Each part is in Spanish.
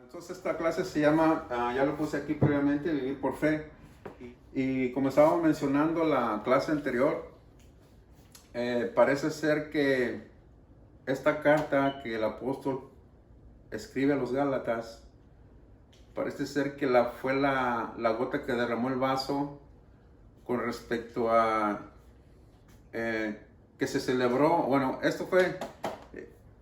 Entonces esta clase se llama, ya lo puse aquí previamente, Vivir por Fe. Y como estábamos mencionando la clase anterior, parece ser que esta carta que el apóstol escribe a los Gálatas, parece ser que fue la gota que derramó el vaso con respecto a que se celebró. Bueno,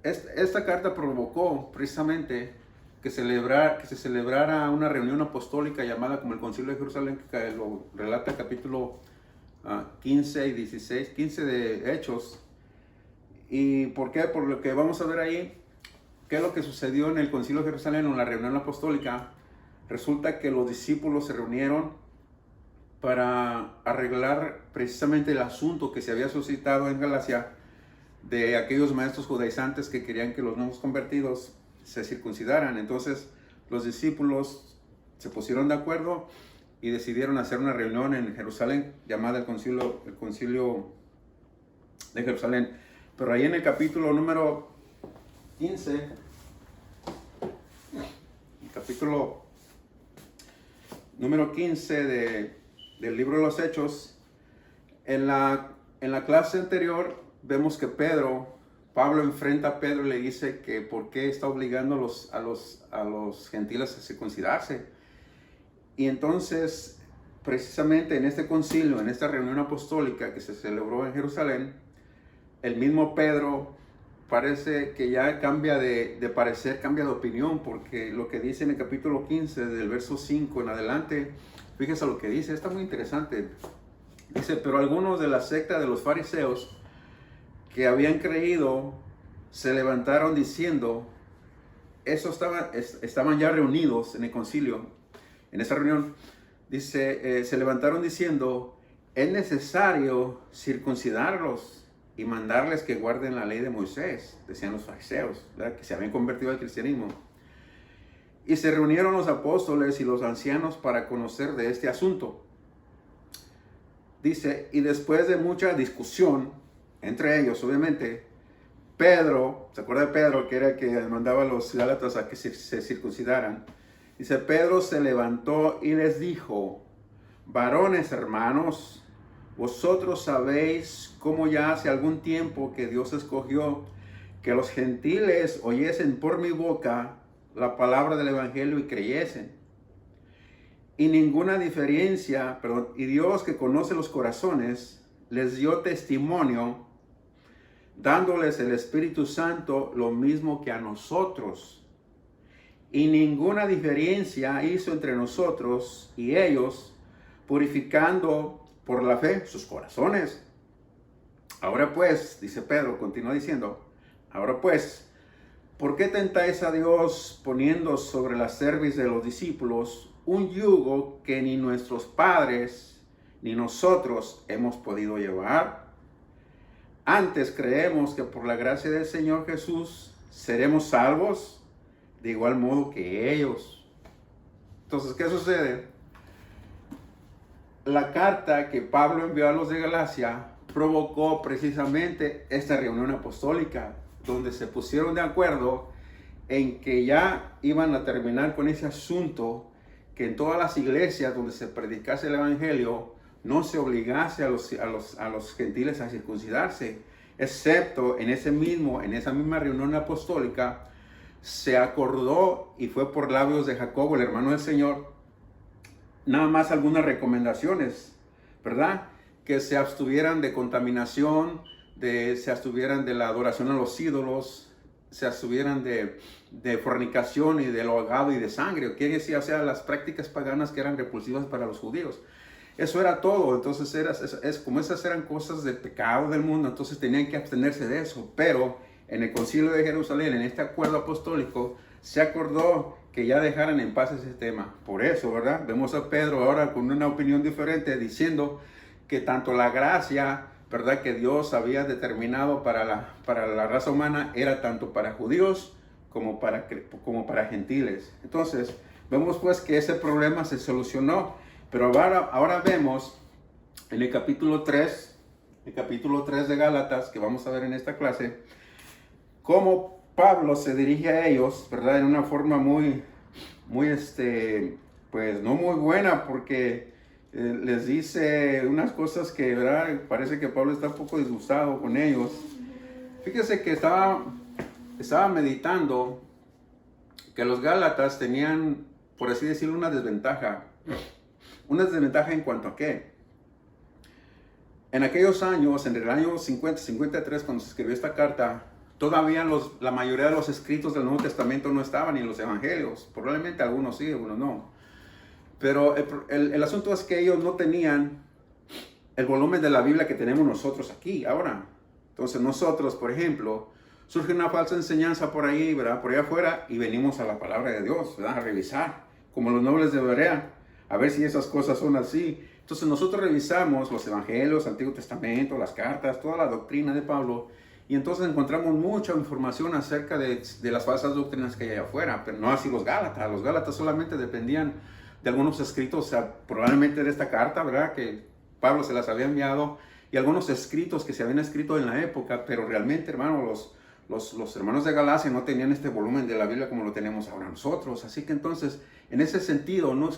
esta carta provocó precisamente que se celebrara una reunión apostólica llamada como el Concilio de Jerusalén, que lo relata el capítulo 15 y 16, 15 de Hechos. ¿Y por qué? Por lo que vamos a ver ahí, qué es lo que sucedió en el Concilio de Jerusalén, en la reunión apostólica. Resulta que los discípulos se reunieron para arreglar precisamente el asunto que se había suscitado en Galacia de aquellos maestros judaizantes que querían que los nuevos convertidos se circuncidaran. Entonces los discípulos se pusieron de acuerdo y decidieron hacer una reunión en Jerusalén llamada el Concilio de Jerusalén. Pero ahí en el capítulo número 15, el capítulo número 15 del libro de los Hechos, en la clase anterior vemos que Pablo enfrenta a Pedro y le dice que por qué está obligando a los gentiles a circuncidarse. Y entonces, precisamente en este concilio, en esta reunión apostólica que se celebró en Jerusalén, el mismo Pedro parece que ya cambia de parecer, cambia de opinión, porque lo que dice en el capítulo 15, del verso 5 en adelante, fíjese lo que dice, está muy interesante. Dice, pero algunos de la secta de los fariseos que habían creído se levantaron diciendo, estaban ya reunidos en el concilio, en esa reunión, dice, se levantaron diciendo, es necesario circuncidarlos y mandarles que guarden la ley de Moisés, decían los fariseos, ¿verdad?, que se habían convertido al cristianismo. Y se reunieron los apóstoles y los ancianos para conocer de este asunto. Dice, y después de mucha discusión entre ellos, obviamente, Pedro, ¿se acuerda de Pedro, que era el que mandaba a los gálatas a que se circuncidaran? Dice, Pedro se levantó y les dijo, varones hermanos, vosotros sabéis cómo ya hace algún tiempo que Dios escogió que los gentiles oyesen por mi boca la palabra del evangelio y creyesen. Y ninguna diferencia, y Dios que conoce los corazones, les dio testimonio, dándoles el Espíritu Santo lo mismo que a nosotros. Y ninguna diferencia hizo entre nosotros y ellos, purificando por la fe sus corazones. Ahora pues, dice Pedro, continúa diciendo, ahora pues, ¿por qué tentáis a Dios poniendo sobre la cerviz de los discípulos un yugo que ni nuestros padres ni nosotros hemos podido llevar? Antes creemos que por la gracia del Señor Jesús seremos salvos de igual modo que ellos. Entonces, ¿qué sucede? La carta que Pablo envió a los de Galacia provocó precisamente esta reunión apostólica, donde se pusieron de acuerdo en que ya iban a terminar con ese asunto, que en todas las iglesias donde se predicase el evangelio no se obligase a los gentiles a circuncidarse, excepto en esa misma reunión apostólica se acordó, y fue por labios de Jacobo, el hermano del Señor, nada más algunas recomendaciones, ¿verdad? Que se abstuvieran de contaminación, se abstuvieran de la adoración a los ídolos, se abstuvieran de fornicación y del ahogado y de sangre. Quiere decir, o sea, las prácticas paganas que eran repulsivas para los judíos. Eso era todo. Entonces, como esas eran cosas del pecado del mundo, entonces tenían que abstenerse de eso. Pero en el Concilio de Jerusalén, en este acuerdo apostólico, se acordó que ya dejaran en paz ese tema. Por eso, ¿verdad? Vemos a Pedro ahora con una opinión diferente, diciendo que tanto la gracia, ¿verdad?, que Dios había determinado para la raza humana, era tanto para judíos como para gentiles. Entonces, vemos pues que ese problema se solucionó. Pero ahora vemos en el capítulo 3 de Gálatas, que vamos a ver en esta clase, cómo Pablo se dirige a ellos, ¿verdad?, en una forma muy muy, pues no muy buena, porque les dice unas cosas que, ¿verdad? Parece que Pablo está un poco disgustado con ellos. Fíjese que estaba meditando que los Gálatas tenían, por así decirlo, una desventaja. Una desventaja en cuanto a qué. En aquellos años, en el año 50-53, cuando se escribió esta carta, todavía la mayoría de los escritos del Nuevo Testamento no estaban, ni los evangelios. Probablemente algunos sí, algunos no. Pero el asunto es que ellos no tenían el volumen de la Biblia que tenemos nosotros aquí, ahora. Entonces nosotros, por ejemplo, surge una falsa enseñanza por ahí, ¿verdad? Por allá afuera, y venimos a la palabra de Dios, ¿verdad? A revisar, como los nobles de Berea, a ver si esas cosas son así. Entonces nosotros revisamos los evangelios, Antiguo Testamento, las cartas, toda la doctrina de Pablo, y entonces encontramos mucha información acerca de las falsas doctrinas que hay allá afuera, pero no así los Gálatas. Los Gálatas solamente dependían de algunos escritos, o sea, probablemente de esta carta, ¿verdad? Que Pablo se las había enviado, y algunos escritos que se habían escrito en la época, pero realmente, hermano, los hermanos de Galacia no tenían este volumen de la Biblia como lo tenemos ahora nosotros. Así que entonces, en ese sentido, no es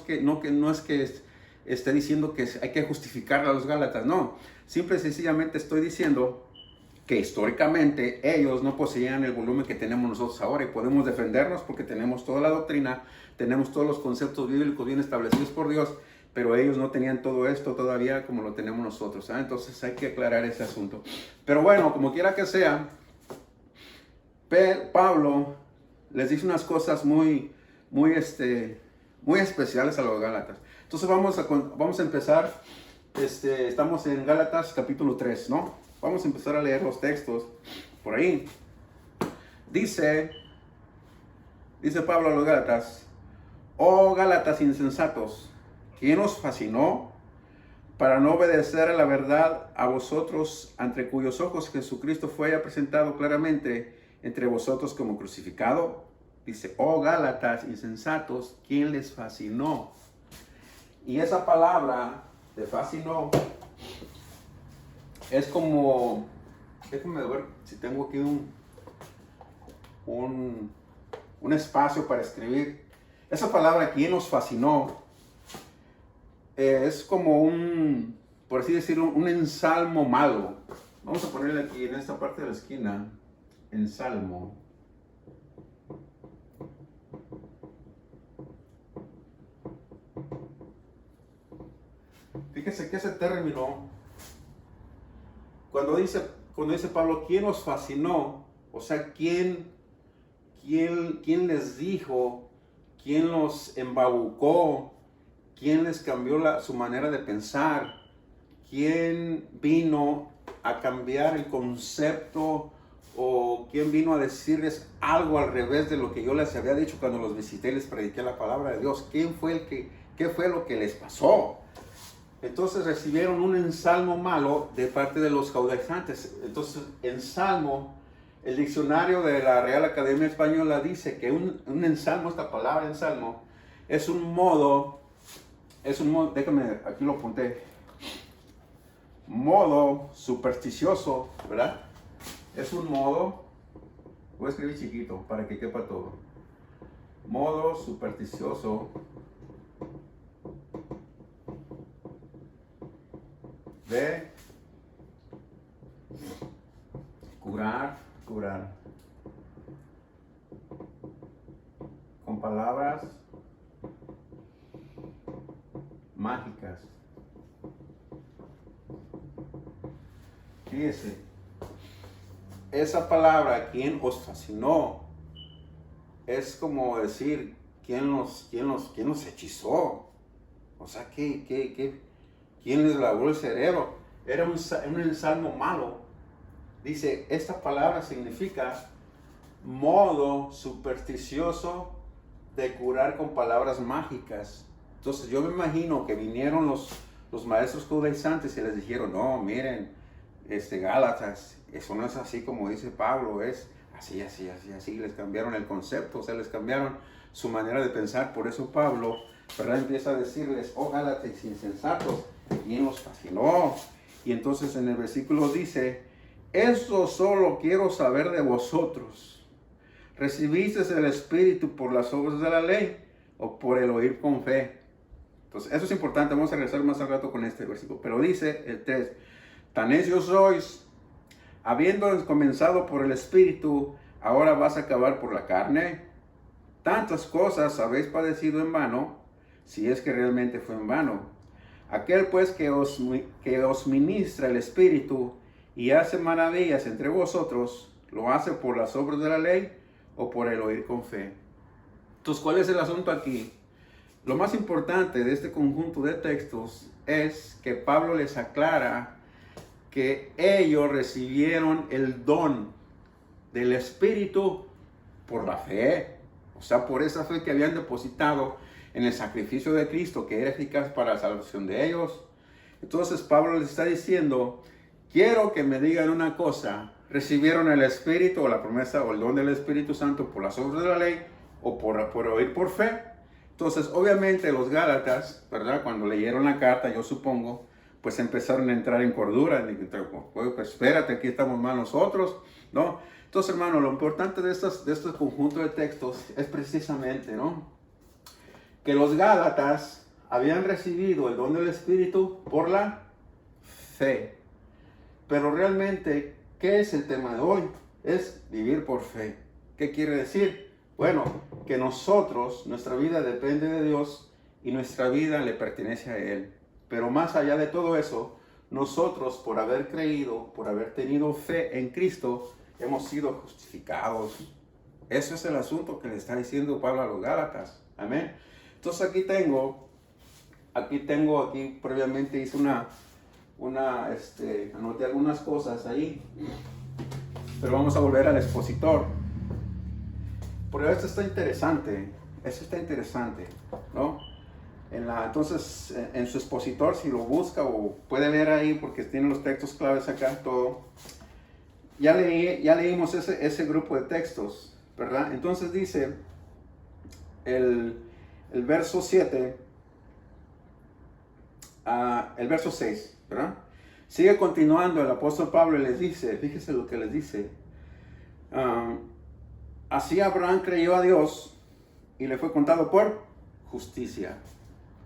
que esté diciendo que hay que justificar a los Gálatas, no. Simple y sencillamente estoy diciendo que históricamente ellos no poseían el volumen que tenemos nosotros ahora, y podemos defendernos porque tenemos toda la doctrina, tenemos todos los conceptos bíblicos bien establecidos por Dios, pero ellos no tenían todo esto todavía como lo tenemos nosotros, ¿eh? Entonces hay que aclarar ese asunto. Pero bueno, como quiera que sea, Pablo les dice unas cosas muy especiales a los Gálatas. Entonces vamos a empezar, estamos en Gálatas capítulo 3, ¿no? Vamos a empezar a leer los textos por ahí. Dice Pablo a los Gálatas: oh Gálatas insensatos, ¿quién os fascinó para no obedecer a la verdad, a vosotros, ante cuyos ojos Jesucristo fue presentado claramente entre vosotros como crucificado? Dice, oh Gálatas insensatos, ¿quién les fascinó? Y esa palabra de fascinó es como, déjenme ver si tengo aquí un espacio para escribir. Esa palabra, ¿quién nos fascinó? Es como por así decirlo, un ensalmo malo. Vamos a ponerle aquí en esta parte de la esquina, ensalmo. Fíjese que ese término, cuando dice Pablo, ¿quién nos fascinó? O sea, ¿quién les dijo? ¿Quién los embabucó? ¿Quién les cambió su manera de pensar? ¿Quién vino a cambiar el concepto? ¿O quién vino a decirles algo al revés de lo que yo les había dicho cuando los visité y les prediqué la palabra de Dios? ¿Qué fue lo que les pasó? Entonces recibieron un ensalmo malo de parte de los judaizantes. Entonces, ensalmo, el diccionario de la Real Academia Española dice que un ensalmo, esta palabra ensalmo, es un modo, déjame, aquí lo apunté, modo supersticioso, ¿verdad? Es un modo, voy a escribir chiquito para que quepa todo, modo supersticioso de curar con palabras mágicas. Fíjese, esa palabra, ¿quién os fascinó? Es como decir, ¿quién nos hechizó? O sea, ¿quién les lavó el cerebro? Era un ensalmo malo. Dice, esta palabra significa modo supersticioso de curar con palabras mágicas. Entonces yo me imagino que vinieron los maestros judaizantes y les dijeron, no, miren, Gálatas, eso no es así como dice Pablo, es así. Les cambiaron el concepto, o sea, les cambiaron su manera de pensar. Por eso Pablo, ¿verdad?, empieza a decirles, oh Gálatas insensatos, ¿quién los fascinó? Y entonces en el versículo dice, esto solo quiero saber de vosotros. ¿Recibisteis el Espíritu por las obras de la ley o por el oír con fe. Entonces, eso es importante. Vamos a regresar más al rato con este versículo. Pero dice el 3, tan necios sois, habiendo comenzado por el Espíritu, ahora vas a acabar por la carne. Tantas cosas habéis padecido en vano, si es que realmente fue en vano. Aquel pues que os ministra el Espíritu y hace maravillas entre vosotros, ¿lo hace por las obras de la ley o por el oír con fe? Entonces, ¿cuál es el asunto aquí? Lo más importante de este conjunto de textos es que Pablo les aclara que ellos recibieron el don del Espíritu por la fe. O sea, por esa fe que habían depositado en el sacrificio de Cristo, que era eficaz para la salvación de ellos. Entonces Pablo les está diciendo, quiero que me digan una cosa, ¿recibieron el Espíritu o la promesa o el don del Espíritu Santo por las obras de la ley o por oír por fe? Entonces, obviamente los Gálatas, ¿verdad? Cuando leyeron la carta, yo supongo, pues empezaron a entrar en cordura. Pues espérate, aquí estamos mal nosotros, ¿no? Entonces, hermano, lo importante de este conjunto de textos es precisamente, ¿no?, que los Gálatas habían recibido el don del Espíritu por la fe. Pero realmente, ¿qué es el tema de hoy? Es vivir por fe. ¿Qué quiere decir? Bueno, que nosotros, nuestra vida depende de Dios y nuestra vida le pertenece a Él. Pero más allá de todo eso, nosotros, por haber creído, por haber tenido fe en Cristo, hemos sido justificados. Eso es el asunto que le está diciendo Pablo a los Gálatas. Amén. Entonces aquí previamente hice anoté algunas cosas ahí. Pero vamos a volver al expositor. Porque esto está interesante, ¿no? Entonces, en su expositor, si lo busca o puede ver ahí, porque tiene los textos claves acá, todo. Ya leímos ese grupo de textos, ¿verdad? Entonces dice el verso 7, el verso 6, ¿verdad? Sigue continuando el apóstol Pablo y les dice, fíjese lo que les dice. Así Abraham creyó a Dios y le fue contado por justicia.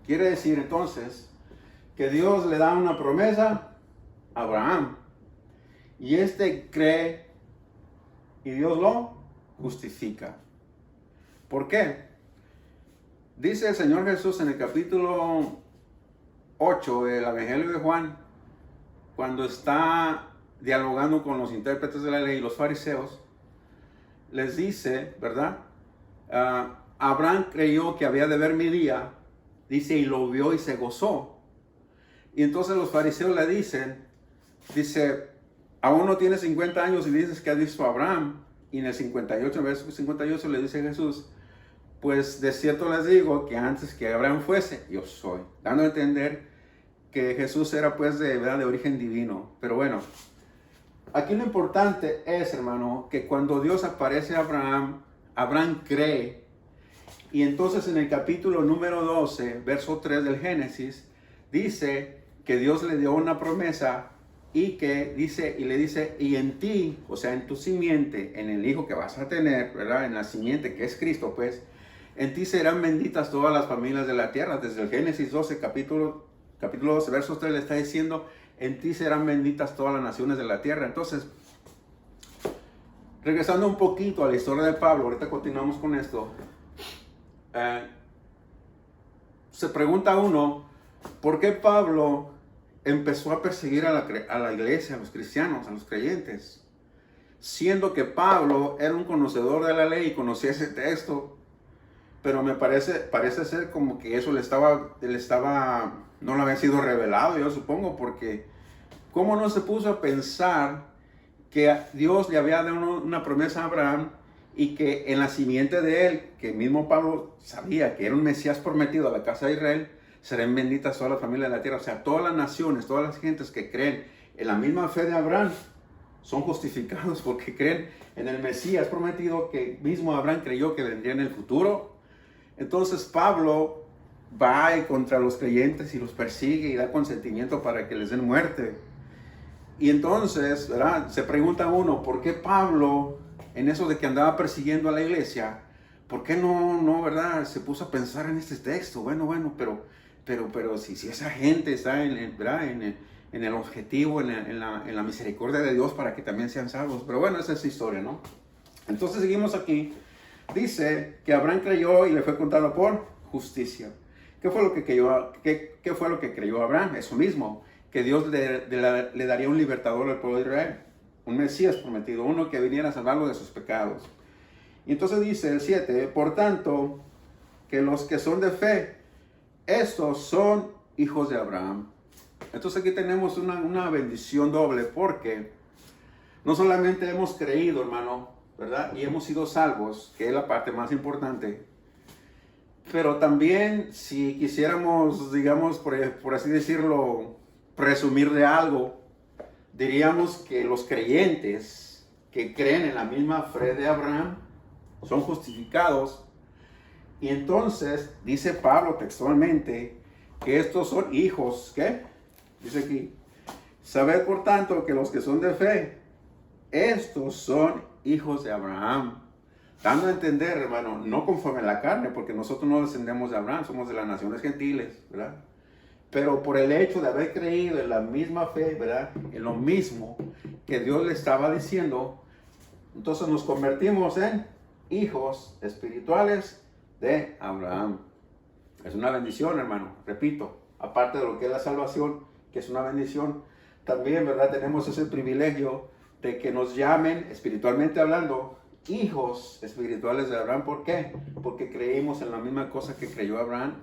Quiere decir entonces que Dios le da una promesa a Abraham. Y este cree y Dios lo justifica. ¿Por qué? Dice el Señor Jesús en el capítulo 8 del Evangelio de Juan, cuando está dialogando con los intérpretes de la ley y los fariseos, les dice, ¿verdad? Abraham creyó que había de ver mi día, dice, y lo vio y se gozó. Y entonces los fariseos le dicen, aún no tienes 50 años y dices que has visto a Abraham. Y en el 58, verso 58 le dice Jesús, pues de cierto les digo que antes que Abraham fuese, yo soy. Dando a entender que Jesús era pues de origen divino. Pero bueno, aquí lo importante es, hermano, que cuando Dios aparece a Abraham, Abraham cree. Y entonces en el capítulo número 12, verso 3 del Génesis, dice que Dios le dio una promesa y le dice, y en ti, o sea, en tu simiente, en el hijo que vas a tener, ¿verdad? En la simiente que es Cristo, pues, en ti serán benditas todas las familias de la tierra. Desde el Génesis 12, capítulo 12, verso 3 le está diciendo, en ti serán benditas todas las naciones de la tierra. Entonces, regresando un poquito a la historia de Pablo, ahorita continuamos con esto. Se pregunta uno, ¿por qué Pablo empezó a perseguir a la iglesia, a los cristianos, a los creyentes? Siendo que Pablo era un conocedor de la ley y conocía ese texto, pero parece ser como que eso no le había sido revelado, yo supongo, porque ¿cómo no se puso a pensar que Dios le había dado una promesa a Abraham y que en la simiente de él, que mismo Pablo sabía que era un Mesías prometido a la casa de Israel, serán benditas todas las familias de la tierra? O sea, todas las naciones, todas las gentes que creen en la misma fe de Abraham son justificados porque creen en el Mesías prometido que mismo Abraham creyó que vendría en el futuro. Entonces Pablo va contra los creyentes y los persigue y da consentimiento para que les den muerte. Y entonces, ¿verdad?, se pregunta uno, ¿por qué Pablo, en eso de que andaba persiguiendo a la iglesia, ¿por qué no, verdad? Se puso a pensar en este texto. Bueno, pero si esa gente está ¿verdad? En el objetivo, en la misericordia de Dios para que también sean salvos. Pero bueno, esa es la historia, ¿no? Entonces seguimos aquí. Dice que Abraham creyó y le fue contado por justicia. ¿Qué fue lo que creyó, qué fue lo que creyó Abraham? Eso mismo, que Dios le daría un libertador al pueblo de Israel, un Mesías prometido, uno que viniera a salvarlo de sus pecados. Y entonces dice el 7, por tanto, que los que son de fe, estos son hijos de Abraham. Entonces aquí tenemos una bendición doble, porque no solamente hemos creído, hermano, ¿verdad? Y hemos sido salvos, que es la parte más importante. Pero también, si quisiéramos, digamos, por así decirlo, presumir de algo, diríamos que los creyentes que creen en la misma fe de Abraham son justificados. Y entonces, dice Pablo textualmente, que estos son hijos, ¿qué? Dice aquí, sabed por tanto que los que son de fe, estos son hijos de Abraham. Dando a entender, hermano, no conforme a la carne, porque nosotros no descendemos de Abraham, somos de las naciones gentiles, ¿verdad? Pero por el hecho de haber creído en la misma fe, ¿verdad? En lo mismo que Dios le estaba diciendo, entonces nos convertimos en hijos espirituales de Abraham. Es una bendición, hermano, repito, aparte de lo que es la salvación, que es una bendición, también, ¿verdad? Tenemos ese privilegio de que nos llamen, espiritualmente hablando, hijos espirituales de Abraham. ¿Por qué? Porque creímos en la misma cosa que creyó Abraham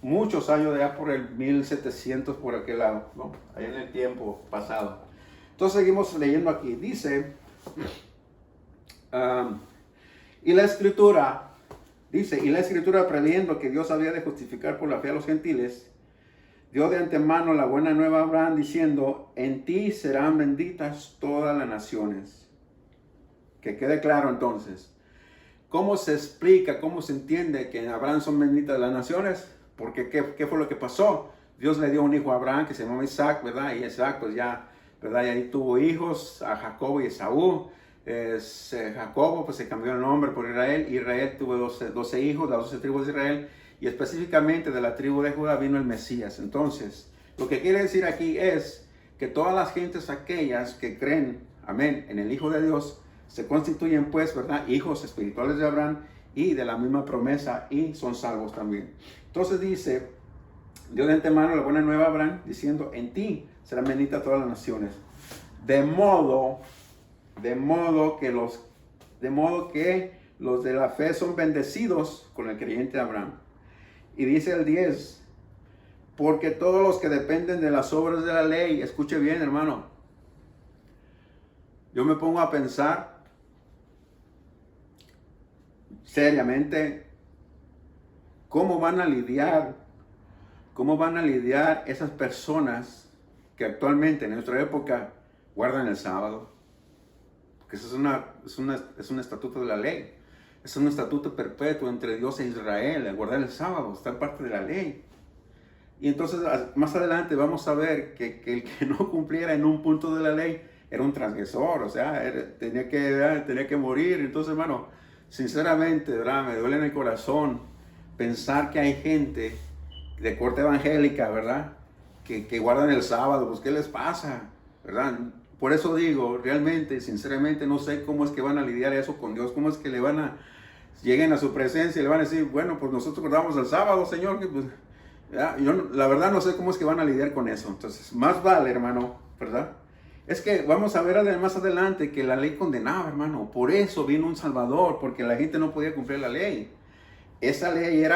muchos años ya por el 1700 por aquel lado, ¿no? Ahí en el tiempo pasado. Entonces seguimos leyendo aquí. Dice, y la escritura, dice, y la escritura previendo que Dios había de justificar por la fe a los gentiles, dio de antemano la buena nueva a Abraham diciendo, en ti serán benditas todas las naciones. Que quede claro entonces, ¿cómo se explica, cómo se entiende que en Abraham son benditas las naciones? Porque ¿qué fue lo que pasó? Dios le dio un hijo a Abraham que se llamaba Isaac, ¿verdad? Y Isaac pues ya, ¿verdad? Y ahí tuvo hijos, a Jacobo y Esaú. Jacobo pues se cambió el nombre por Israel. Israel tuvo 12 hijos, las 12 tribus de Israel. Y específicamente de la tribu de Judá vino el Mesías. Entonces, lo que quiere decir aquí es que todas las gentes aquellas que creen, amén, en el Hijo de Dios, se constituyen pues, ¿verdad? Hijos espirituales de Abraham y de la misma promesa y son salvos también. Entonces dice, Dios de antemano la buena nueva a Abraham diciendo, en ti serán benditas todas las naciones. De modo que los de la fe son bendecidos con el creyente Abraham. Y dice el 10, porque todos los que dependen de las obras de la ley, escuche bien, hermano, yo me pongo a pensar seriamente cómo van a lidiar esas personas que actualmente en nuestra época guardan el sábado. Porque eso es un estatuto de la ley. Es un estatuto perpetuo entre Dios e Israel, el guardar el sábado, está en parte de la ley. Y entonces más adelante vamos a ver que el que no cumpliera en un punto de la ley era un transgresor, o sea, tenía que morir. Entonces, hermano, sinceramente, ¿verdad? Me duele en el corazón pensar que hay gente de corte evangélica, ¿verdad? Que guardan el sábado. Pues, ¿qué les pasa? ¿Verdad? Por eso digo, realmente, sinceramente, no sé cómo es que van a lidiar eso con Dios. Cómo es que lleguen a su presencia y le van a decir, bueno, pues nosotros guardamos el sábado, Señor. Que pues, ya, yo la verdad no sé cómo es que van a lidiar con eso. Entonces, más vale, hermano, ¿verdad? Es que vamos a ver más adelante que la ley condenaba, hermano. Por eso vino un Salvador, porque la gente no podía cumplir la ley. Esa ley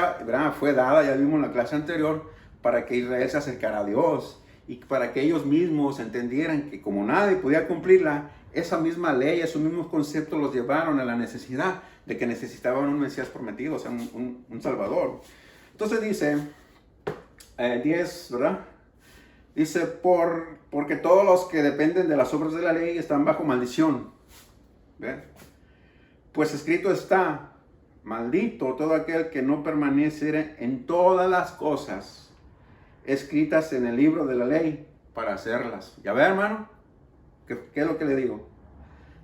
fue dada, ya vimos en la clase anterior, para que Israel se acercara a Dios y para que ellos mismos entendieran que como nadie podía cumplirla, esa misma ley, esos mismos conceptos los llevaron a la necesidad de que necesitaban un Mesías prometido, o sea, un Salvador. Entonces dice, 10, ¿verdad? Dice, porque todos los que dependen de las obras de la ley están bajo maldición. ¿Ven? Pues escrito está, maldito todo aquel que no permaneciere en todas las cosas escritas en el libro de la ley para hacerlas. ¿Ya ve, hermano? ¿Qué es lo que le digo?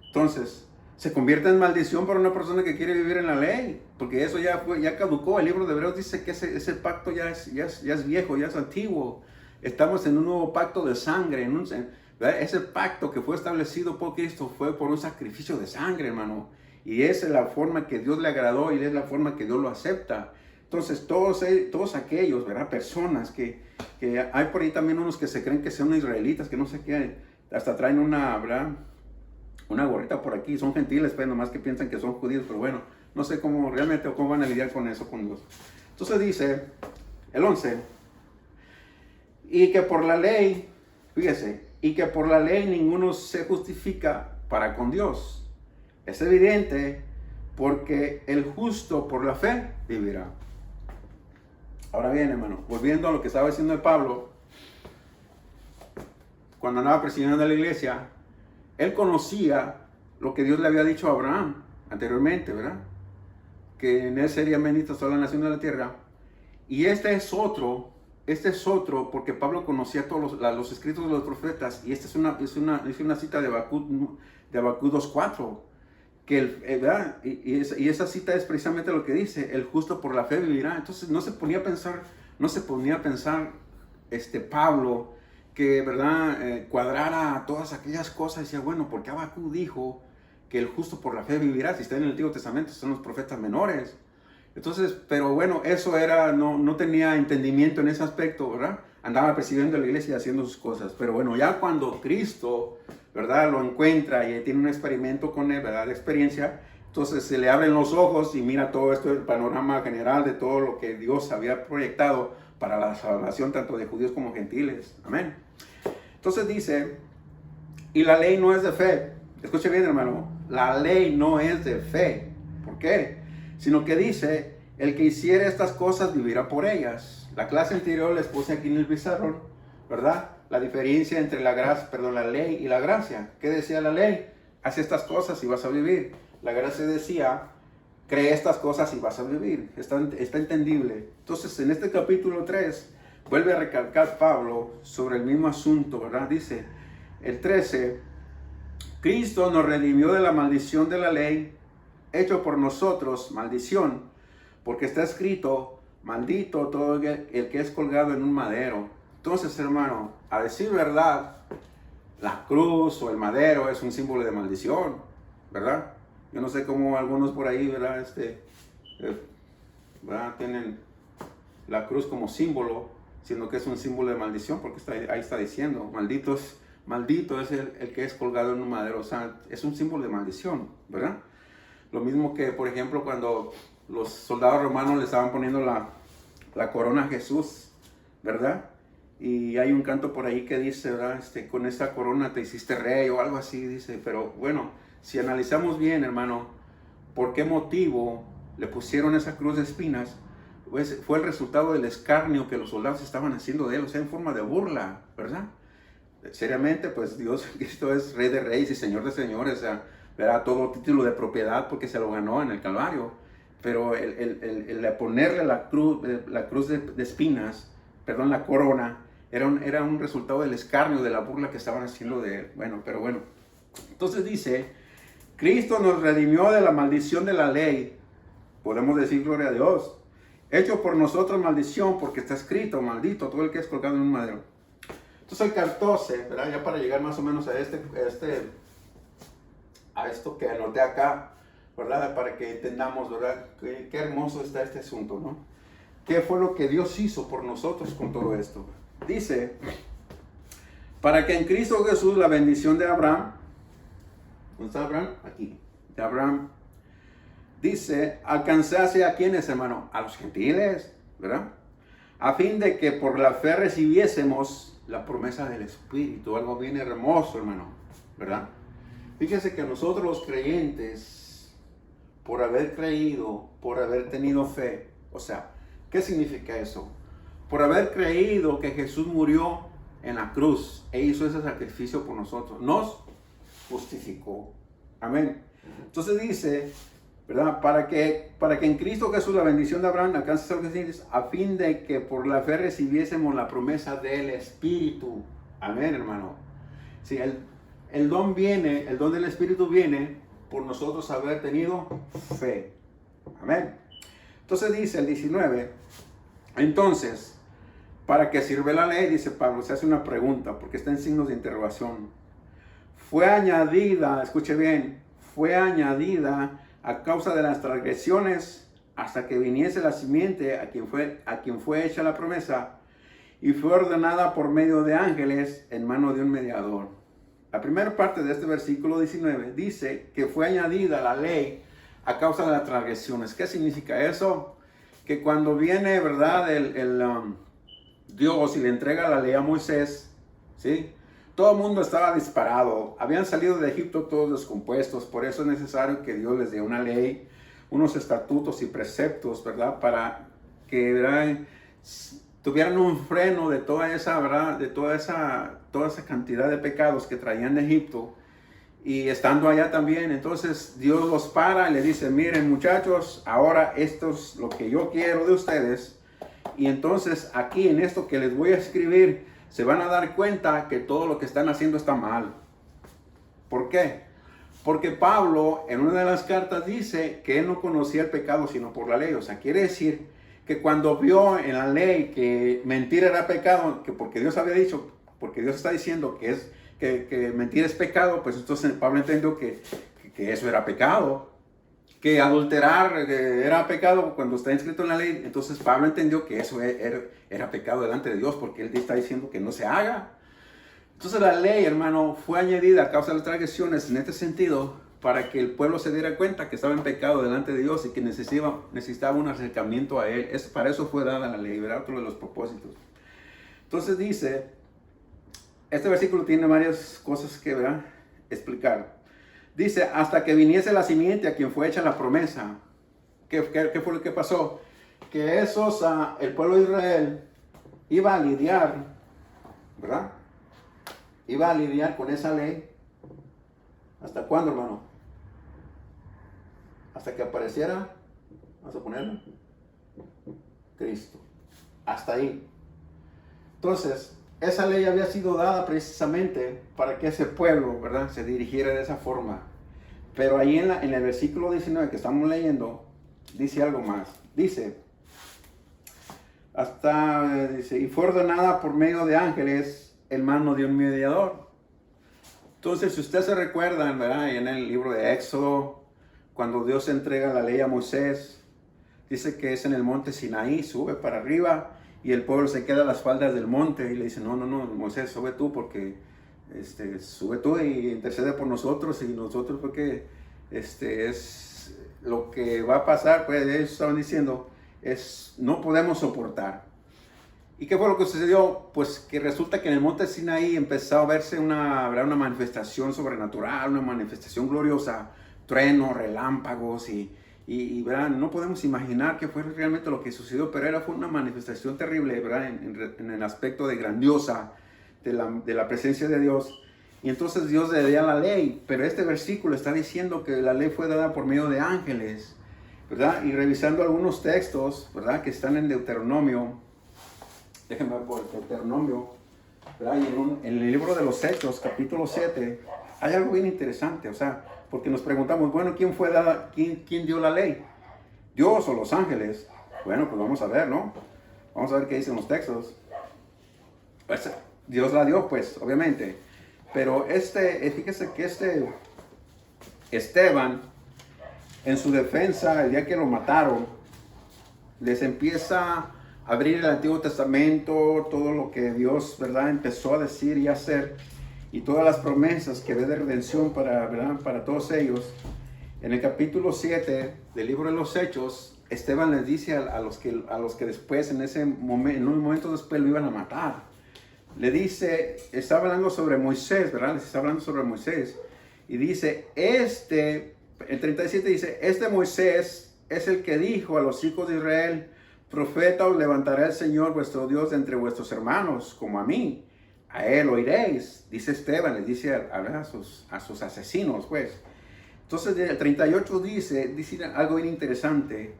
Entonces, se convierte en maldición para una persona que quiere vivir en la ley, porque eso ya caducó. El libro de Hebreos dice que ese pacto ya es viejo, ya es antiguo. Estamos en un nuevo pacto de sangre. Ese pacto que fue establecido por Cristo fue por un sacrificio de sangre, hermano. Y esa es la forma que Dios le agradó y es la forma que Dios lo acepta. Entonces, todos aquellos, ¿verdad? Personas que hay por ahí también unos que se creen que son israelitas, que no sé qué, hasta traen ¿verdad? Una gorrita por aquí, son gentiles, pero nomás que piensan que son judíos, pero bueno, no sé cómo realmente o cómo van a lidiar con eso con Dios. Entonces dice, el 11, y que por la ley, fíjese, y que por la ley ninguno se justifica para con Dios. Es evidente porque el justo por la fe vivirá. Ahora bien, hermano, volviendo a lo que estaba diciendo de Pablo, cuando andaba presidiendo la iglesia, él conocía lo que Dios le había dicho a Abraham anteriormente, ¿verdad? Que en él serían benditas todas las naciones de la tierra. Y este es otro, porque Pablo conocía todos los escritos de los profetas. Y esta es una cita de Habacuc 2:4. ¿Verdad? Y esa cita es precisamente lo que dice: el justo por la fe vivirá. Entonces no se ponía a pensar Pablo que, ¿verdad? Cuadrara todas aquellas cosas. Decía, bueno, ¿por qué Habacuc dijo que el justo por la fe vivirá? Si está en el Antiguo Testamento, son los profetas menores. Entonces, pero bueno, eso no tenía entendimiento en ese aspecto, ¿verdad? Andaba presidiendo la iglesia y haciendo sus cosas. Pero bueno, ya cuando Cristo, ¿verdad?, lo encuentra y tiene un experimento con él, ¿verdad?, de experiencia, entonces se le abren los ojos y mira todo esto, el panorama general de todo lo que Dios había proyectado para la salvación tanto de judíos como gentiles. Amén. Entonces dice, y la ley no es de fe. Escuche bien, hermano, la ley no es de fe. ¿Por qué? Sino que dice, el que hiciere estas cosas vivirá por ellas. La clase anterior les puse aquí en el pizarrón, ¿verdad? La diferencia entre la ley y la gracia. ¿Qué decía la ley? Haz estas cosas y vas a vivir. La gracia decía, cree estas cosas y vas a vivir. Está entendible. Entonces, en este capítulo 3, vuelve a recalcar Pablo sobre el mismo asunto, ¿verdad? Dice, el 13, Cristo nos redimió de la maldición de la ley, hecho por nosotros maldición, porque está escrito, maldito todo el que es colgado en un madero. Entonces, hermano, a decir verdad, la cruz o el madero es un símbolo de maldición, ¿verdad? Yo no sé cómo algunos por ahí, ¿verdad? ¿Verdad? Tienen la cruz como símbolo, siendo que es un símbolo de maldición, porque ahí está diciendo, maldito es el que es colgado en un madero. O sea, es un símbolo de maldición, ¿verdad? Lo mismo que, por ejemplo, cuando los soldados romanos le estaban poniendo la corona a Jesús, ¿verdad? Y hay un canto por ahí que dice, ¿verdad? Con esta corona te hiciste rey o algo así, dice. Pero bueno, si analizamos bien, hermano, ¿por qué motivo le pusieron esa cruz de espinas? Pues fue el resultado del escarnio que los soldados estaban haciendo de él, o sea, en forma de burla, ¿verdad? Seriamente, pues Dios, Cristo es Rey de Reyes y Señor de Señores, o sea, ¿verdad? Todo título de propiedad porque se lo ganó en el Calvario. Pero el ponerle la cruz de espinas, perdón, la corona, era un resultado del escarnio, de la burla que estaban haciendo de él. Bueno, pero bueno. Entonces dice, Cristo nos redimió de la maldición de la ley. Podemos decir gloria a Dios. Hecho por nosotros maldición, porque está escrito, maldito todo el que es colgado en un madero. Entonces el 14, ¿verdad? Ya para llegar más o menos a esto que anoté acá, ¿verdad? Para que entendamos, ¿verdad? Qué hermoso está este asunto, ¿no? ¿Qué fue lo que Dios hizo por nosotros con todo esto? Dice, para que en Cristo Jesús la bendición de Abraham, ¿dónde está Abraham? Aquí, de Abraham, dice, alcanzase a quienes, hermano, a los gentiles, ¿verdad? A fin de que por la fe recibiésemos la promesa del Espíritu, algo bien hermoso, hermano, ¿verdad? Fíjese que nosotros los creyentes, por haber creído, por haber tenido fe, o sea, ¿qué significa eso? Por haber creído que Jesús murió en la cruz e hizo ese sacrificio por nosotros, nos justificó. Amén. Entonces dice, ¿verdad? Para que en Cristo Jesús la bendición de Abraham alcance a los gentiles, a fin de que por la fe recibiésemos la promesa del Espíritu. Amén, hermano. Sí, el don del Espíritu viene por nosotros haber tenido fe. Amén. Entonces dice el 19, entonces, ¿para qué sirve la ley? Dice Pablo, se hace una pregunta porque está en signos de interrogación. Fue añadida, escuche bien, fue añadida a causa de las transgresiones hasta que viniese la simiente a quien fue hecha la promesa, y fue ordenada por medio de ángeles en mano de un mediador. La primera parte de este versículo 19 dice que fue añadida la ley a causa de las transgresiones. ¿Qué significa eso? Que cuando viene, ¿verdad?, Dios y le entrega la ley a Moisés, ¿sí? Todo el mundo estaba disparado. Habían salido de Egipto todos descompuestos. Por eso es necesario que Dios les dé una ley, unos estatutos y preceptos, ¿verdad?, para que, ¿verdad?, tuvieran un freno de toda esa, ¿verdad?, de toda esa cantidad de pecados que traían de Egipto. Y estando allá también, entonces Dios los para y le dice, miren muchachos, ahora esto es lo que yo quiero de ustedes. Y entonces aquí en esto que les voy a escribir, se van a dar cuenta que todo lo que están haciendo está mal. ¿Por qué? Porque Pablo en una de las cartas dice que él no conocía el pecado sino por la ley. O sea, quiere decir que cuando vio en la ley que mentir era pecado, que porque Dios había dicho, porque Dios está diciendo que mentir es pecado, pues entonces Pablo entendió que eso era pecado. Que adulterar era pecado cuando está inscrito en la ley. Entonces Pablo entendió que eso era pecado delante de Dios, porque él está diciendo que no se haga. Entonces la ley, hermano, fue añadida a causa de las transgresiones en este sentido, para que el pueblo se diera cuenta que estaba en pecado delante de Dios y que necesitaba un acercamiento a Él. Para eso fue dada la ley, ¿verdad? Otro de los propósitos. Entonces dice, este versículo tiene varias cosas que, ¿verdad?, explicar. Dice, hasta que viniese la simiente a quien fue hecha la promesa. ¿Qué fue lo que pasó? Que el pueblo de Israel iba a lidiar, ¿verdad? Iba a lidiar con esa ley. ¿Hasta cuándo, hermano? Hasta que apareciera, vamos a ponerlo, Cristo. Hasta ahí. Entonces, esa ley había sido dada precisamente para que ese pueblo, ¿verdad?, se dirigiera de esa forma. Pero ahí en el versículo 19 que estamos leyendo, dice algo más. Dice, y fue ordenada por medio de ángeles en mano de un mediador. Entonces, si ustedes se recuerdan, ¿verdad?, en el libro de Éxodo, cuando Dios entrega la ley a Moisés, dice que es en el monte Sinaí, sube para arriba, y el pueblo se queda a las faldas del monte y le dice, no, Moisés, sube tú porque, sube tú y intercede por nosotros, y nosotros porque, es lo que va a pasar, pues ellos estaban diciendo, no podemos soportar. ¿Y qué fue lo que sucedió? Pues que resulta que en el monte Sinaí empezó a verse una manifestación sobrenatural, una manifestación gloriosa, truenos, relámpagos y ¿verdad?, no podemos imaginar qué fue realmente lo que sucedió, pero fue una manifestación terrible, ¿verdad?, en el aspecto de grandiosa de la presencia de Dios. Y entonces Dios le da la ley, pero este versículo está diciendo que la ley fue dada por medio de ángeles, ¿verdad? Y revisando algunos textos, ¿verdad?, que están en Deuteronomio, déjenme ver por Deuteronomio, ¿verdad?, y en el libro de los Hechos, capítulo 7, hay algo bien interesante, o sea, porque nos preguntamos, bueno, ¿quién dio la ley? ¿Dios o los ángeles? Bueno, pues vamos a ver, ¿no? Vamos a ver qué dicen los textos. Pues, Dios la dio, pues, obviamente. Pero fíjese que Esteban, en su defensa, el día que lo mataron, les empieza a abrir el Antiguo Testamento, todo lo que Dios, ¿verdad?, empezó a decir y hacer, y todas las promesas que ve de redención para todos ellos. En el capítulo 7 del libro de los Hechos, Esteban les dice a los que después, en un momento después, lo iban a matar. Le dice, está hablando sobre Moisés, ¿verdad? Les está hablando sobre Moisés. Y dice, el 37 dice, Moisés es el que dijo a los hijos de Israel, profeta os levantará el Señor vuestro Dios de entre vuestros hermanos, como a mí. A él oiréis, dice Esteban, les dice a sus asesinos, pues. Entonces el 38 dice algo bien interesante.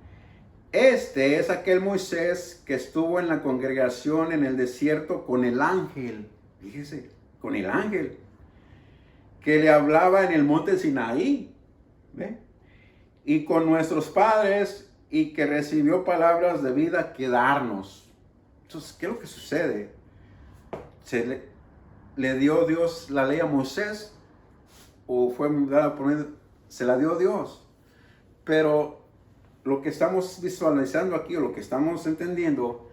Este es aquel Moisés que estuvo en la congregación en el desierto con el ángel. Fíjese, con el ángel. Que le hablaba en el monte Sinaí. ¿Ve? Y con nuestros padres, y que recibió palabras de vida que darnos. Entonces, ¿qué es lo que sucede? Le dio Dios la ley a Moisés, o fue dada por medio, se la dio Dios. Pero lo que estamos visualizando aquí, o lo que estamos entendiendo,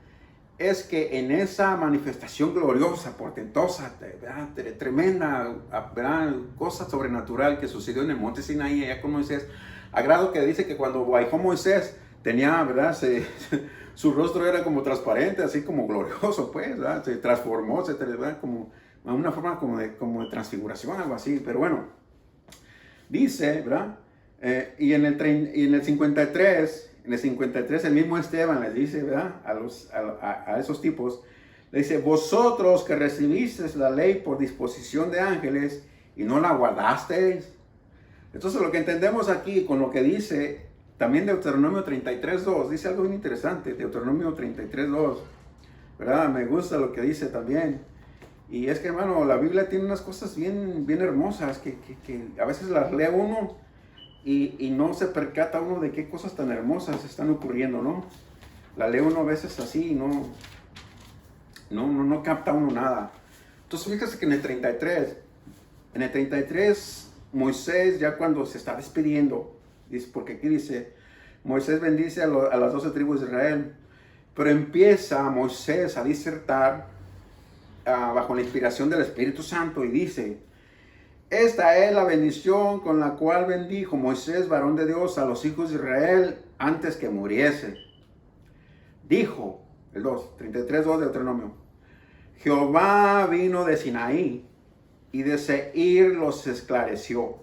es que en esa manifestación gloriosa, portentosa, tremenda, ¿verdad?, cosa sobrenatural que sucedió en el monte Sinaí, allá con Moisés, a grado que dice que cuando bajó Moisés, tenía, ¿verdad?, su rostro era como transparente, así como glorioso, pues, ¿verdad?, se transformó, ¿verdad?, como una forma como de transfiguración, algo así. Pero bueno, dice, ¿verdad? Y en el 53, el mismo Esteban les dice, ¿verdad?, a esos tipos, le dice: vosotros que recibisteis la ley por disposición de ángeles y no la guardasteis. Entonces lo que entendemos aquí con lo que dice también Deuteronomio 33:2, dice algo muy interesante, Deuteronomio 33:2, ¿verdad? Me gusta lo que dice también. Y es que, hermano, la Biblia tiene unas cosas bien, bien hermosas que a veces las lee uno y no se percata uno de qué cosas tan hermosas están ocurriendo, ¿no? La lee uno a veces así y no capta uno nada. Entonces, fíjese que en el 33, Moisés, ya cuando se está despidiendo, dice, porque aquí dice, Moisés bendice a las 12 tribus de Israel, pero empieza Moisés a disertar bajo la inspiración del Espíritu Santo y dice: esta es la bendición con la cual bendijo Moisés, varón de Dios, a los hijos de Israel antes que muriese. Dijo, el 33:2 de Deuteronomio: Jehová vino de Sinaí y de Seir los esclareció.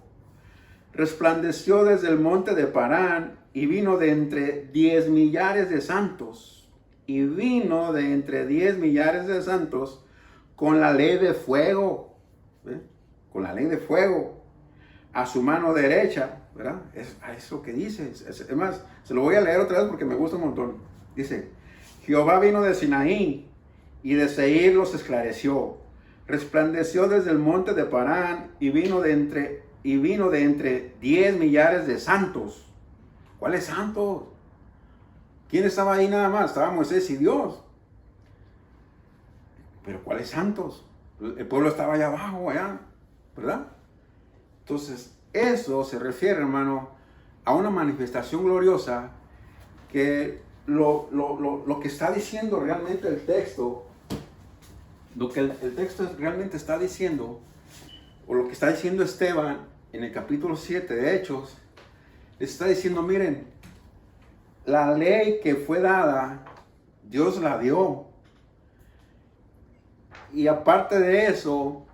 Resplandeció desde el monte de Parán y vino de entre 10 millares de santos. Y vino de entre 10 millares de santos con la ley de fuego. ¿Ve? Con la ley de fuego a su mano derecha, ¿verdad? Es lo que dice. Es más, se lo voy a leer otra vez porque me gusta un montón. Dice: Jehová vino de Sinaí y de Seir los esclareció. Resplandeció desde el monte de Parán y vino de entre 10 millares de santos. ¿Cuáles santos? ¿Quién estaba ahí nada más? Estaba Moisés y Dios. Pero ¿cuáles santos? El pueblo estaba allá abajo, allá, ¿verdad? Entonces, eso se refiere, hermano, a una manifestación gloriosa que lo que está diciendo realmente el texto, lo que el texto realmente está diciendo, o lo que está diciendo Esteban en el capítulo 7 de Hechos, les está diciendo: miren, la ley que fue dada, Dios la dio. Y aparte de eso,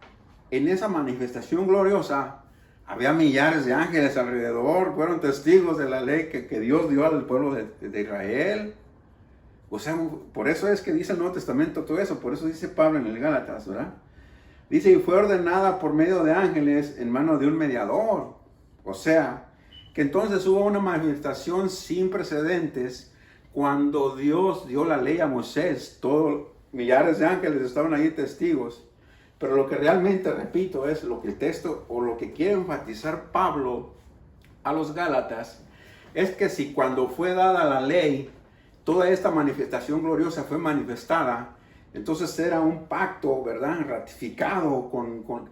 en esa manifestación gloriosa, había millares de ángeles alrededor, fueron testigos de la ley que Dios dio al pueblo de Israel. O sea, por eso es que dice el Nuevo Testamento todo eso, por eso dice Pablo en el Gálatas, ¿verdad? Dice: y fue ordenada por medio de ángeles en mano de un mediador. O sea, que entonces hubo una manifestación sin precedentes cuando Dios dio la ley a Moisés. Todos millares de ángeles estaban ahí testigos. Pero lo que realmente, repito, es lo que el texto, o lo que quiere enfatizar Pablo a los Gálatas, es que si cuando fue dada la ley, toda esta manifestación gloriosa fue manifestada, entonces era un pacto, ¿verdad?, ratificado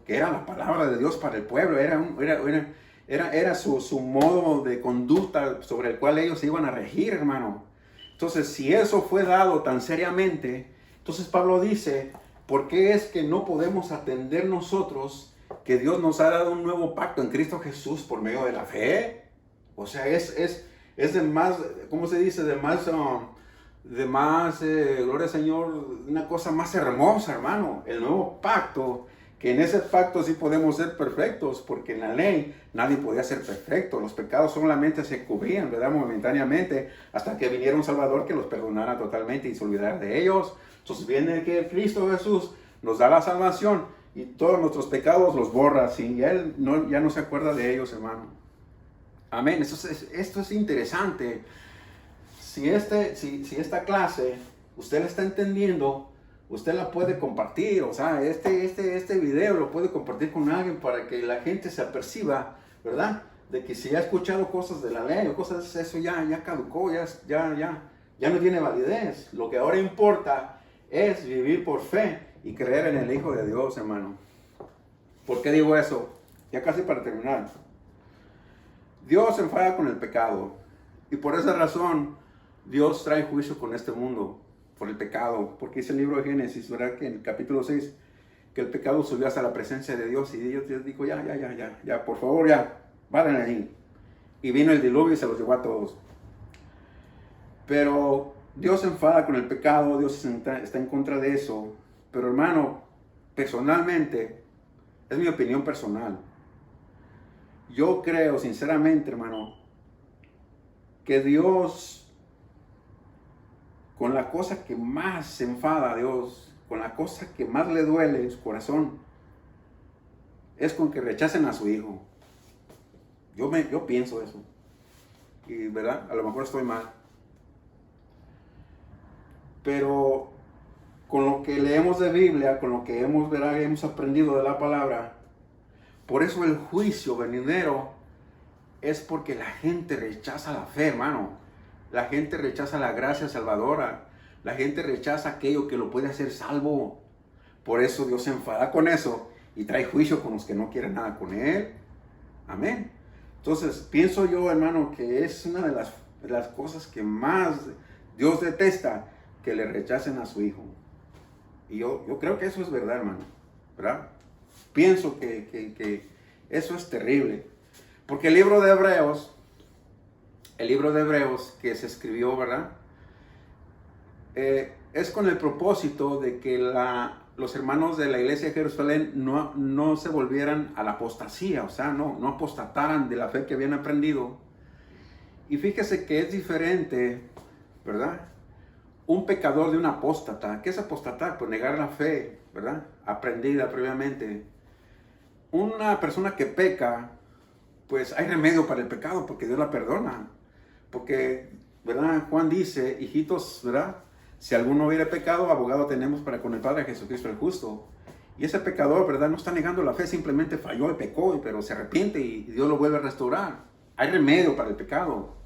que era la palabra de Dios para el pueblo, era su modo de conducta sobre el cual ellos se iban a regir, hermano. Entonces, si eso fue dado tan seriamente, entonces Pablo dice: ¿por qué es que no podemos atender nosotros que Dios nos ha dado un nuevo pacto en Cristo Jesús por medio de la fe? O sea, es de más, ¿cómo se dice? De más, gloria al Señor, una cosa más hermosa, hermano. El nuevo pacto, que en ese pacto sí podemos ser perfectos, porque en la ley nadie podía ser perfecto. Los pecados solamente se cubrían, ¿verdad?, momentáneamente, hasta que viniera un Salvador que los perdonara totalmente y se olvidara de ellos. Entonces viene que Cristo Jesús nos da la salvación y todos nuestros pecados los borra, ¿sí? Y Él ya no se acuerda de ellos, hermano. Amén. Esto es interesante. Si esta clase usted la está entendiendo, usted la puede compartir. O sea, este video lo puede compartir con alguien para que la gente se aperciba, ¿verdad?, de que si ha escuchado cosas de la ley o cosas, eso ya caducó, ya no tiene validez. Lo que ahora importa es vivir por fe y creer en el Hijo de Dios, hermano. ¿Por qué digo eso? Ya casi para terminar. Dios se enfada con el pecado y por esa razón Dios trae juicio con este mundo por el pecado, porque dice el libro de Génesis, ¿verdad? Que en el capítulo 6, que el pecado subió hasta la presencia de Dios y Dios dijo, ya, por favor, ya, paren ahí. Y vino el diluvio y se los llevó a todos. Pero Dios se enfada con el pecado, Dios está en contra de eso. Pero hermano, personalmente, es mi opinión personal. Yo creo sinceramente, hermano, que Dios, con la cosa que más se enfada a Dios, con la cosa que más le duele en su corazón, es con que rechacen a su hijo. Yo pienso eso. Y verdad, a lo mejor estoy mal. Pero con lo que leemos de Biblia, con lo que hemos aprendido de la palabra, por eso el juicio venidero es porque la gente rechaza la fe, hermano. La gente rechaza la gracia salvadora. La gente rechaza aquello que lo puede hacer salvo. Por eso Dios se enfada con eso y trae juicio con los que no quieren nada con Él. Amén. Entonces, pienso yo, hermano, que es una de las cosas que más Dios detesta, que le rechacen a su hijo. Y yo creo que eso es verdad, hermano. ¿Verdad? Pienso que eso es terrible. Porque el libro de Hebreos que se escribió, ¿verdad? Es con el propósito de que los hermanos de la iglesia de Jerusalén no se volvieran a la apostasía, o sea, no apostataran de la fe que habían aprendido. Y fíjese que es diferente, ¿verdad? Un pecador de un apóstata. ¿Qué es apostatar? Pues negar la fe, ¿verdad? Aprendida previamente. Una persona que peca, pues hay remedio para el pecado porque Dios la perdona. Porque, ¿verdad? Juan dice, hijitos, ¿verdad? Si alguno hubiera pecado, abogado tenemos para con el Padre Jesucristo el justo. Y ese pecador, ¿verdad? No está negando la fe, simplemente falló y pecó, pero se arrepiente y Dios lo vuelve a restaurar. Hay remedio para el pecado.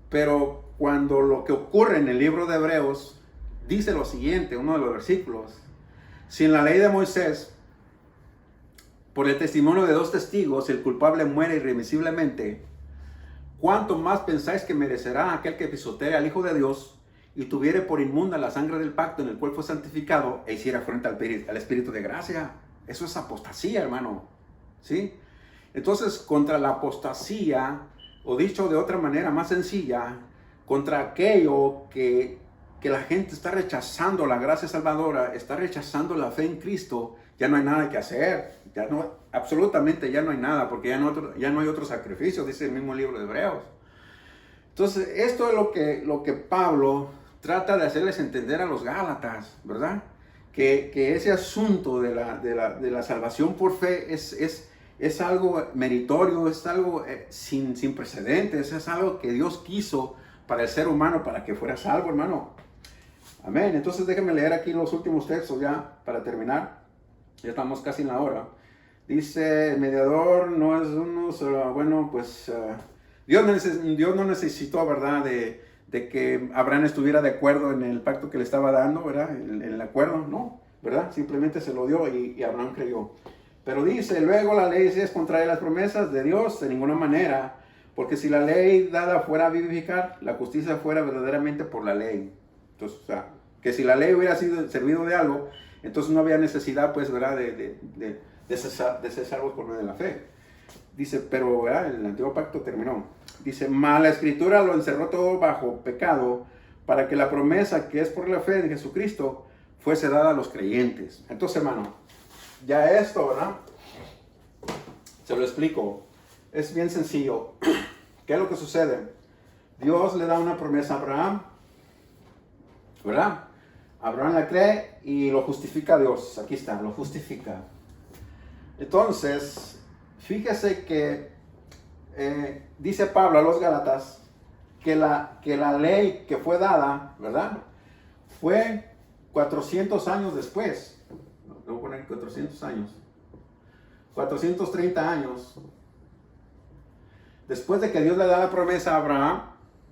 Pero cuando lo que ocurre en el libro de Hebreos dice lo siguiente, uno de los versículos: si en la ley de Moisés, por el testimonio de 2 testigos, el culpable muere irremisiblemente, ¿cuánto más pensáis que merecerá aquel que pisotee al Hijo de Dios y tuviere por inmunda la sangre del pacto en el cual fue santificado e hiciera frente al Espíritu de gracia? Eso es apostasía, hermano. ¿Sí? Entonces, contra la apostasía, o dicho de otra manera más sencilla, contra aquello que la gente está rechazando la gracia salvadora, está rechazando la fe en Cristo, ya no hay nada que hacer. Absolutamente ya no hay nada, porque ya no hay otro sacrificio, dice el mismo libro de Hebreos. Entonces, esto es lo que Pablo trata de hacerles entender a los Gálatas, ¿verdad? Que ese asunto de la salvación por fe es algo meritorio, es algo sin precedentes, es algo que Dios quiso para el ser humano, para que fuera salvo, hermano. Amén. Entonces déjenme leer aquí los últimos textos ya para terminar. Ya estamos casi en la hora. Dice, el mediador no es uno, bueno, pues Dios no necesitó, ¿verdad? De que Abraham estuviera de acuerdo en el pacto que le estaba dando, ¿verdad? El acuerdo, no, ¿verdad? Simplemente se lo dio y Abraham creyó. Pero dice, luego la ley es contraria a las promesas de Dios de ninguna manera, porque si la ley dada fuera a vivificar, la justicia fuera verdaderamente por la ley. Entonces, o sea, que si la ley hubiera servido de algo, entonces no había necesidad, pues, ¿verdad? De ser salvos por medio de la fe. Dice, pero, ¿verdad? El antiguo pacto terminó. Dice, mas la escritura lo encerró todo bajo pecado, para que la promesa que es por la fe de Jesucristo fuese dada a los creyentes. Entonces, hermano, ya esto, ¿verdad? Se lo explico. Es bien sencillo. ¿Qué es lo que sucede? Dios le da una promesa a Abraham, ¿verdad? Abraham la cree y lo justifica a Dios. Aquí está, lo justifica. Entonces, fíjese que dice Pablo a los Gálatas que la ley que fue dada, ¿verdad? Fue 400 años después. Le voy a poner 400 años. 430 años Después de que Dios le da la promesa a Abraham,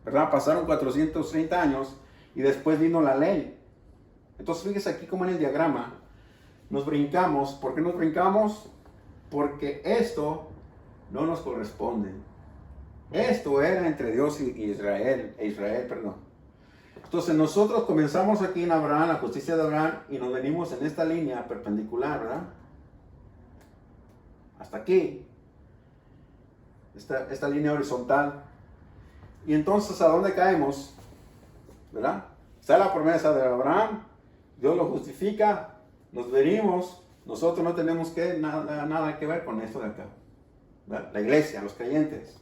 ¿verdad? Pasaron 430 años y después vino la ley. Entonces fíjese aquí como en el diagrama, nos brincamos. ¿Por qué nos brincamos? Porque esto no nos corresponde. Esto era entre Dios y Israel, perdón. Entonces nosotros comenzamos aquí en Abraham, la justicia de Abraham, y nos venimos en esta línea perpendicular, ¿verdad? Hasta aquí. Esta línea horizontal. Y entonces, ¿a dónde caemos? ¿Verdad? Está la promesa de Abraham, Dios lo justifica, nos venimos, nosotros no tenemos nada que ver con esto de acá. ¿Verdad? La iglesia, los creyentes.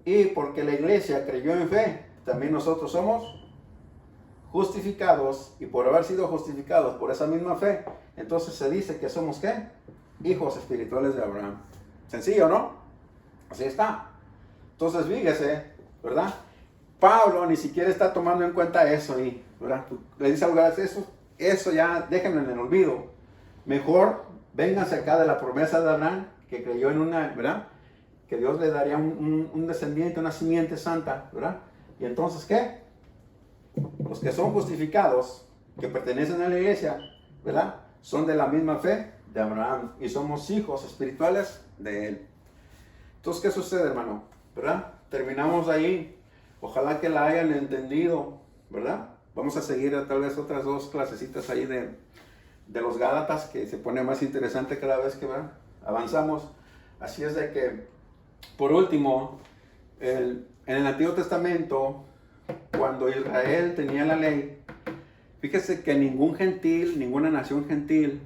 Y porque la iglesia creyó en fe, también nosotros somos justificados, y por haber sido justificados por esa misma fe, entonces se dice que somos ¿qué? Hijos espirituales de Abraham. Sencillo, ¿no? Así está. Entonces, fíjese, ¿verdad? Pablo ni siquiera está tomando en cuenta eso, y, ¿verdad? Le dice a lugares, eso ya déjenlo en el olvido. Mejor vénganse acá de la promesa de Abraham, que creyó en una, ¿verdad? Que Dios le daría un descendiente, una simiente santa, ¿verdad? Y entonces, ¿qué? Los que son justificados, que pertenecen a la iglesia, ¿verdad? Son de la misma fe de Abraham y somos hijos espirituales de él. Entonces, ¿qué sucede, hermano? ¿Verdad? Terminamos ahí. Ojalá que la hayan entendido, ¿verdad? Vamos a seguir tal vez otras dos clasecitas ahí de los Gálatas, que se pone más interesante cada vez que avanzamos. Así es de que, por último, en el Antiguo Testamento, cuando Israel tenía la ley, fíjese que ningún gentil, ninguna nación gentil,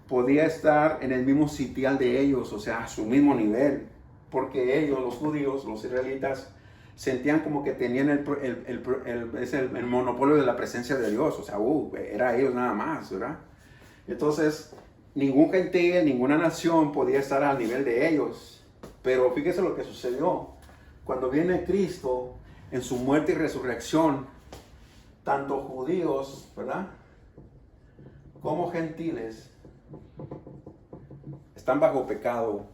podía estar en el mismo sitial de ellos, o sea, a su mismo nivel, porque ellos, los judíos, los israelitas, sentían como que tenían el monopolio de la presencia de Dios, o sea, era ellos nada más, ¿verdad? Entonces, ningún gentil, ninguna nación podía estar al nivel de ellos, pero fíjese lo que sucedió, cuando viene Cristo, en su muerte y resurrección, tanto judíos, ¿verdad?, como gentiles, están bajo pecado.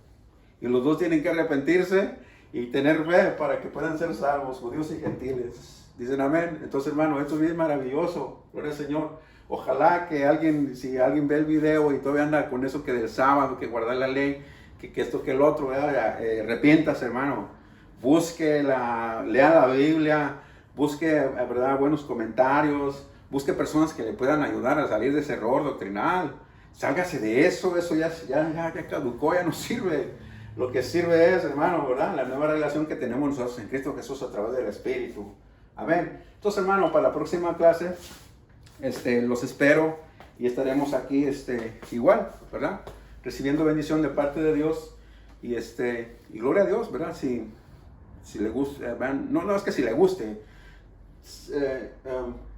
Y los dos tienen que arrepentirse y tener fe para que puedan ser salvos, judíos y gentiles. Dicen amén. Entonces, hermano, esto es bien maravilloso. Gloria al Señor. Ojalá que si alguien ve el video y todavía anda con eso que del sábado, que guardar la ley, que esto, que el otro, arrepiéntase, hermano. Lea la Biblia, busque, ¿verdad?, buenos comentarios, busque personas que le puedan ayudar a salir de ese error doctrinal. Sálgase de eso ya caducó, ya no sirve. Lo que sirve es, hermano, ¿verdad?, la nueva relación que tenemos nosotros en Cristo Jesús a través del Espíritu. Amén. Entonces, hermano, para la próxima clase, los espero y estaremos aquí igual, ¿verdad?, recibiendo bendición de parte de Dios y gloria a Dios, ¿verdad? Si le gusta, no es que si le guste,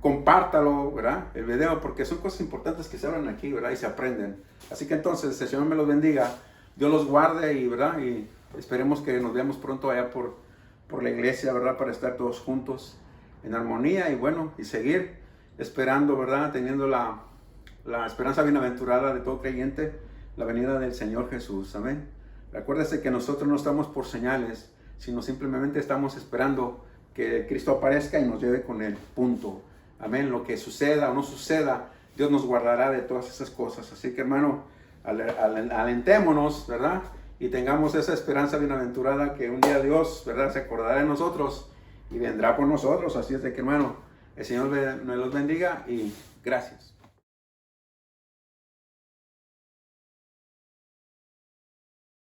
compártalo, ¿verdad?, el video, porque son cosas importantes que se hablan aquí, ¿verdad?, y se aprenden. Así que entonces, el Señor me los bendiga, Dios los guarde y, ¿verdad?, y esperemos que nos veamos pronto allá por la iglesia, ¿verdad?, para estar todos juntos en armonía y bueno, y seguir esperando, ¿verdad?, teniendo la esperanza bienaventurada de todo creyente, la venida del Señor Jesús. Amén. Recuérdese que nosotros no estamos por señales, sino simplemente estamos esperando que Cristo aparezca y nos lleve con Él. Punto. Amén. Lo que suceda o no suceda, Dios nos guardará de todas esas cosas. Así que, hermano, alentémonos, ¿verdad?, y tengamos esa esperanza bienaventurada que un día Dios, ¿verdad?, se acordará de nosotros y vendrá por nosotros. Así es de que, hermano, el Señor me los bendiga y gracias.